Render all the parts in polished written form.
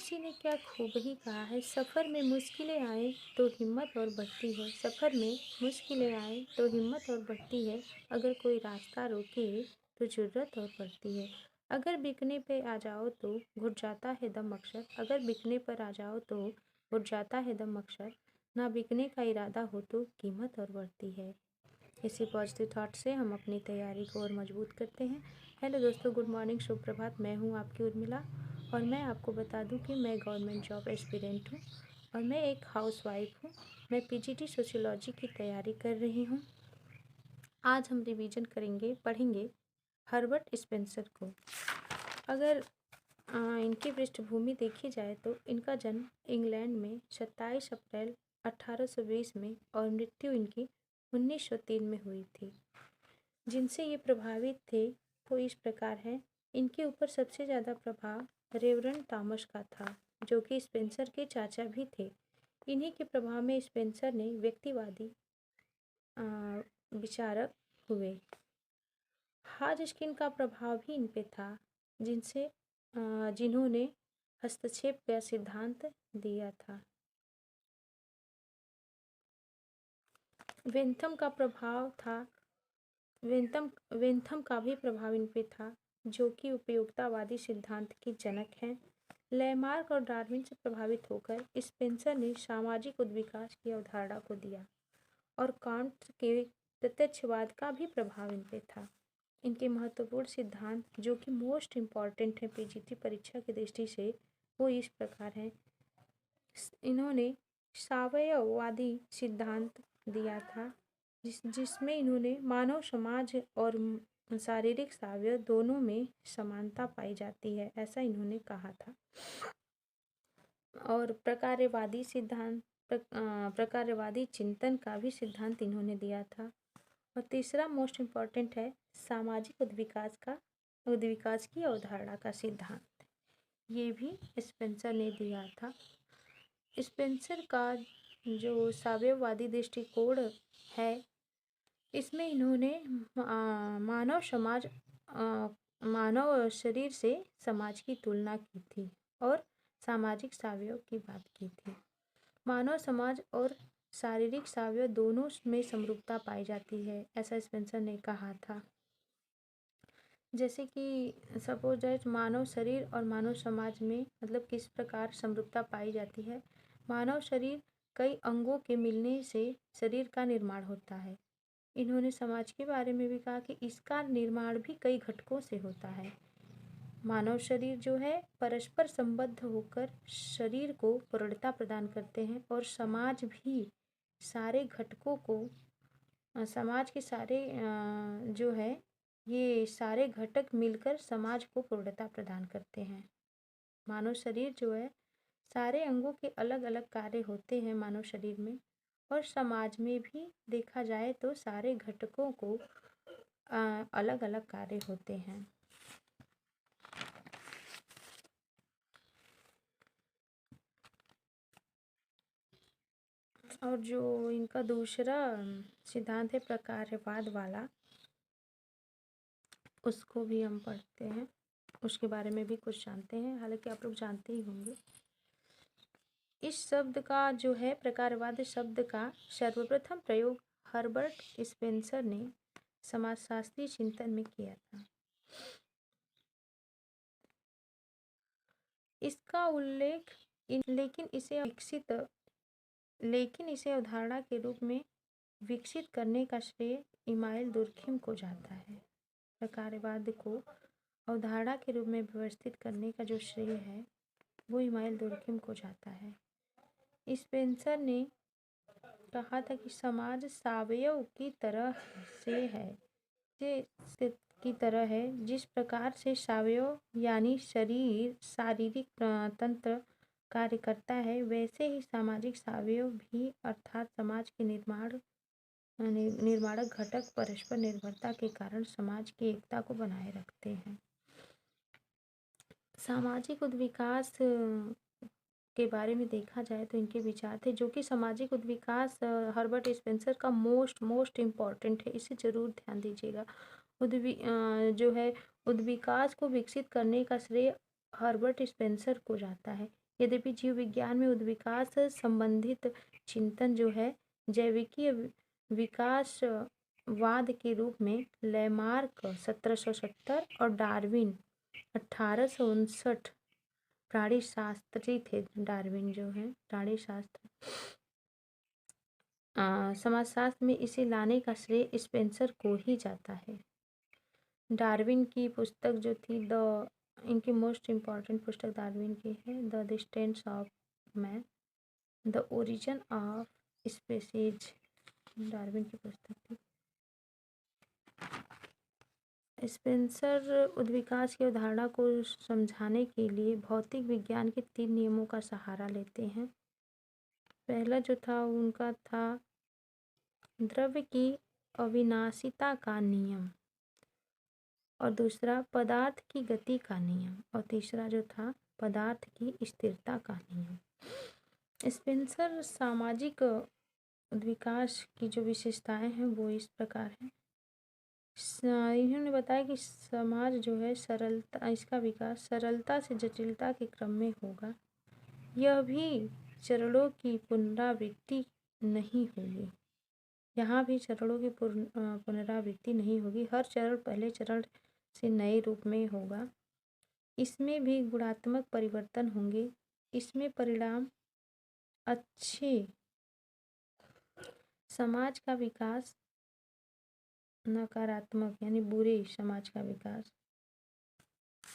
किसी ने क्या खूब ही कहा है, सफ़र में मुश्किलें आए तो हिम्मत और बढ़ती है। सफ़र में मुश्किलें आए तो हिम्मत और बढ़ती है। अगर कोई रास्ता रोके तो जुर्रत और बढ़ती है। अगर बिकने पे आ जाओ तो घुट जाता है दम अक्सर। अगर बिकने पर आ जाओ तो घुट जाता है दम अक्सर। ना बिकने का इरादा हो तो कीमत और बढ़ती है। इसी पॉजिटिव थॉट से हम अपनी तैयारी को और मजबूत करते हैं। हेलो दोस्तों, गुड मॉर्निंग, शुभ प्रभात। मैं हूँ आपकी उर्मिला और मैं आपको बता दूं कि मैं गवर्नमेंट जॉब एस्पिरेंट हूँ और मैं एक हाउसवाइफ हूँ। मैं पीजीटी सोशियोलॉजी की तैयारी कर रही हूँ। आज हम रिवीजन पढ़ेंगे हर्बर्ट स्पेंसर को। अगर इनकी पृष्ठभूमि देखी जाए तो इनका जन्म इंग्लैंड में 27 अप्रैल 1820 में और मृत्यु इनकी 1903 में हुई थी। जिनसे ये प्रभावित थे वो इस प्रकार है। इनके ऊपर सबसे ज़्यादा प्रभाव रेवरेंड थॉमस का था, जो कि स्पेंसर के चाचा भी थे। इन्हीं के प्रभाव में स्पेंसर ने व्यक्तिवादी विचारक हुए। हाजकिन का प्रभाव भी इन पे था, जिन्होंने हस्तक्षेप का सिद्धांत दिया था। वेंथम का प्रभाव था वेंथम का भी प्रभाव इन पे था, जो कि उपयोगितावादी सिद्धांत की जनक हैं। लैमार्क और डार्विन से प्रभावित होकर स्पेंसर ने सामाजिक उद्विकास की अवधारणा को दिया और कांट के प्रत्यक्षवाद का भी प्रभाव इन पे था। इनके महत्वपूर्ण सिद्धांत, जो कि मोस्ट इम्पॉर्टेंट है पीजीटी परीक्षा की दृष्टि से, वो इस प्रकार हैं। इन्होंने सावयववादी सिद्धांत दिया था, जिसमें इन्होंने मानव समाज और शारीरिक सावयव दोनों में समानता पाई जाती है, ऐसा इन्होंने कहा था। और प्रकारवादी चिंतन का भी सिद्धांत इन्होंने दिया था। और तीसरा मोस्ट इम्पॉर्टेंट है सामाजिक उद्विकास की अवधारणा का सिद्धांत। ये भी स्पेंसर ने दिया था। स्पेंसर का जो साम्यवादी दृष्टिकोण है, इसमें इन्होंने मानव शरीर से समाज की तुलना की थी और सामाजिक सावयव की बात की थी। मानव समाज और शारीरिक सावयव दोनों में समरूपता पाई जाती है, ऐसा स्पेंसर ने कहा था। जैसे कि सपोज दैट मानव शरीर और मानव समाज में मतलब किस प्रकार समरूपता पाई जाती है। मानव शरीर कई अंगों के मिलने से शरीर का निर्माण होता है। इन्होंने समाज के बारे में भी कहा कि इसका निर्माण भी कई घटकों से होता है। मानव शरीर जो है परस्पर संबद्ध होकर शरीर को पूर्णता प्रदान करते हैं और समाज भी सारे घटकों को समाज के सारे जो है ये सारे घटक मिलकर समाज को पूर्णता प्रदान करते हैं। मानव शरीर जो है सारे अंगों के अलग अलग कार्य होते हैं मानव शरीर में, और समाज में भी देखा जाए तो सारे घटकों को अलग अलग कार्य होते हैं। और जो इनका दूसरा सिद्धांत है प्रकारवाद वाला, उसको भी हम पढ़ते हैं, उसके बारे में भी कुछ जानते हैं, हालांकि आप लोग जानते ही होंगे। इस शब्द का जो है प्रकारवाद शब्द का सर्वप्रथम प्रयोग हर्बर्ट स्पेंसर ने समाजशास्त्री चिंतन में किया था। इसका उल्लेख लेकिन इसे अवधारणा के रूप में विकसित करने का श्रेय इमानुएल दुर्खिम को जाता है। प्रकारवाद को अवधारणा के रूप में व्यवस्थित करने का जो श्रेय है वो इमानुएल दुर्खिम को जाता है। स्पेंसर ने कहा था कि समाज सावयव की तरह है, जिस प्रकार से सावयव यानी शारीरिक तंत्र कार्य करता है, वैसे ही सामाजिक सावयव भी अर्थात समाज के निर्माणक घटक परस्पर निर्भरता के कारण समाज की एकता को बनाए रखते हैं। सामाजिक उद्विकास के बारे में देखा जाए तो इनके विचार थे, जो कि सामाजिक उद्विकास हर्बर्ट स्पेंसर का मोस्ट इम्पॉर्टेंट है, इसे जरूर ध्यान दीजिएगा। जो है उद्विकास को विकसित करने का श्रेय हर्बर्ट स्पेंसर को जाता है। यद्यपि जीव विज्ञान में उद्विकास संबंधित चिंतन जो है जैविकीय विकासवाद के रूप में लैमार्क 1770 और डार्विन 1859 प्राणी शास्त्री थे। डार्विन जो है प्राणी शास्त्र समाजशास्त्र में इसे लाने का श्रेय स्पेंसर को ही जाता है। डार्विन की पुस्तक जो थी इनकी मोस्ट इम्पॉर्टेंट पुस्तक डार्विन की है the distance of man, the origin of species, Darwin की पुस्तक थी। स्पेंसर उद्विकास की अवधारणा को समझाने के लिए भौतिक विज्ञान के 3 नियमों का सहारा लेते हैं। पहला जो था उनका था द्रव्य की अविनाशिता का नियम, और दूसरा पदार्थ की गति का नियम, और तीसरा जो था पदार्थ की स्थिरता का नियम। स्पेंसर सामाजिक विकास की जो विशेषताएं हैं वो इस प्रकार हैं। इन्होंने बताया कि समाज जो है सरलता, इसका विकास सरलता से जटिलता के क्रम में होगा। यह भी चरणों की पुनरावृत्ति नहीं होगी। यहाँ भी चरणों की पुनरावृत्ति नहीं होगी। हर चरण पहले चरण से नए रूप में होगा। इसमें भी गुणात्मक परिवर्तन होंगे। इसमें परिणाम अच्छे समाज का विकास, नकारात्मक यानी बुरे समाज का विकास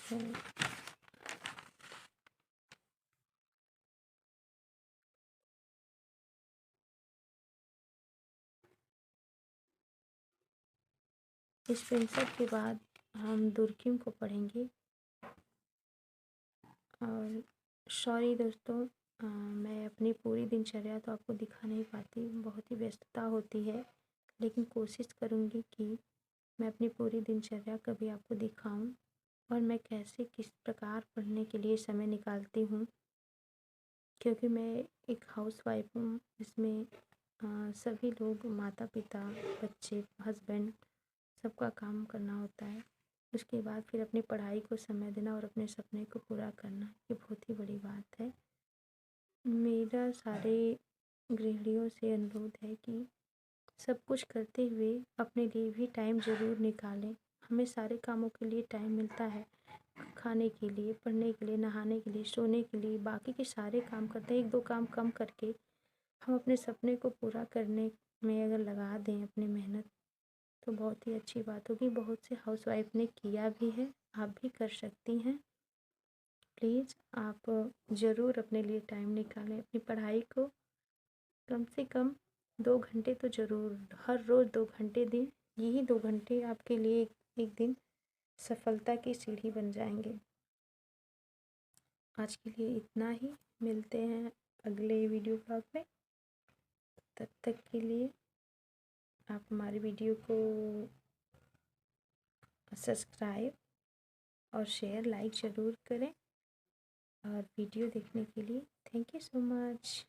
है। स्पेंसर के बाद हम दुर्कीम को पढ़ेंगे। और सॉरी दोस्तों, मैं अपनी पूरी दिनचर्या तो आपको दिखा नहीं पाती, बहुत ही व्यस्तता होती है, लेकिन कोशिश करूँगी कि मैं अपनी पूरी दिनचर्या कभी आपको दिखाऊं और मैं कैसे किस प्रकार पढ़ने के लिए समय निकालती हूँ, क्योंकि मैं एक हाउसवाइफ हूँ। इसमें सभी लोग, माता पिता, बच्चे, हस्बैंड, सबका काम करना होता है। उसके बाद फिर अपनी पढ़ाई को समय देना और अपने सपने को पूरा करना, ये बहुत ही बड़ी बात है। मेरा सारे गृहिणियों से अनुरोध है कि सब कुछ करते हुए अपने लिए भी टाइम ज़रूर निकालें। हमें सारे कामों के लिए टाइम मिलता है, खाने के लिए, पढ़ने के लिए, नहाने के लिए, सोने के लिए, बाकी के सारे काम करते हैं। 1-2 काम कम करके हम अपने सपने को पूरा करने में अगर लगा दें अपनी मेहनत, तो बहुत ही अच्छी बात होगी। बहुत से हाउसवाइफ ने किया भी है, आप भी कर सकती हैं। प्लीज़ आप ज़रूर अपने लिए टाइम निकालें। अपनी पढ़ाई को कम से कम 2 घंटे तो ज़रूर, हर रोज़ 2 घंटे दें। यही 2 घंटे आपके लिए एक दिन सफलता की सीढ़ी बन जाएंगे। आज के लिए इतना ही, मिलते हैं अगले वीडियो ब्लॉग में। तब तक के लिए आप हमारी वीडियो को सब्सक्राइब और शेयर, लाइक ज़रूर करें। और वीडियो देखने के लिए थैंक यू सो मच।